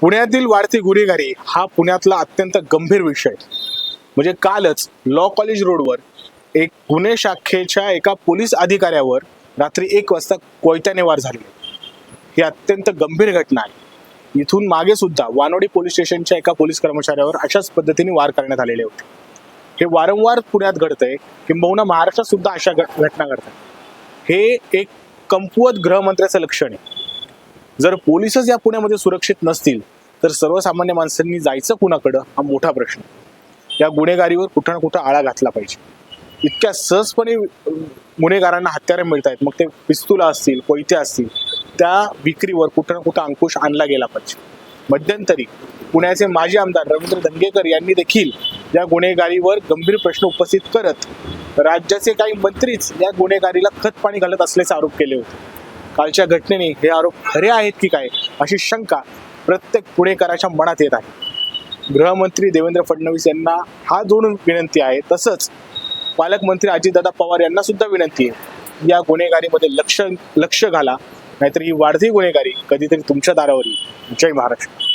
पुण्यातील वाढती गुन्हेगारी हा पुण्यातला अत्यंत गंभीर विषय. म्हणजे कालच लॉ कॉलेज रोडवर एक गुन्हे शाखेच्या एका पोलीस अधिकाऱ्यावर रात्री 1 वाजता कोयत्याने वार झाले. ही अत्यंत गंभीर घटना आहे. इथून मागे सुद्धा वानोडी पोलीस स्टेशनच्या एका पोलीस कर्मचाऱ्यावर अशाच पद्धतीने वार करण्यात आलेले होते. हे वारंवार पुण्यात घडतंय, किंबहुना महाराष्ट्रात सुद्धा अशा घटना घडतात. हे एक कमकुवत गृहमंत्र्याचं लक्षण आहे. जर पोलीसच या पुण्यामध्ये सुरक्षित नसतील तर सर्वसामान्य माणसांनी जायचं कुणाकडं हा मोठा प्रश्न. या गुन्हेगारीवर कुठं ना कुठं आळा घातला पाहिजे. इतक्या सहजपणे गुन्हेगारांना हत्यारे मिळत आहेत, मग ते पिस्तुलं असतील, कोयते असतील, त्या विक्रीवर कुठं ना कुठं अंकुश आणला गेला पाहिजे. मध्यंतरी पुण्याचे माजी आमदार रवींद्र धंगेकर यांनी देखील या गुन्हेगारीवर गंभीर प्रश्न उपस्थित करत राज्याचे काही मंत्रीच या गुन्हेगारीला खत पाणी घालत असल्याचे आरोप केले होते. कालच्या घटनेने हे आरोप खरे आहेत की काय अशी शंका प्रत्येक पुणेकराच्या मनात येत आहे. गृहमंत्री देवेंद्र फडणवीस यांना हात जोडून विनंती आहे, तसंच पालकमंत्री अजितदादा पवार यांना सुद्धा विनंती आहे, या गुन्हेगारीमध्ये लक्ष घाला, नाहीतर ही वाढती गुन्हेगारी कधीतरी तुमच्या दारावर येईल. जय महाराष्ट्र.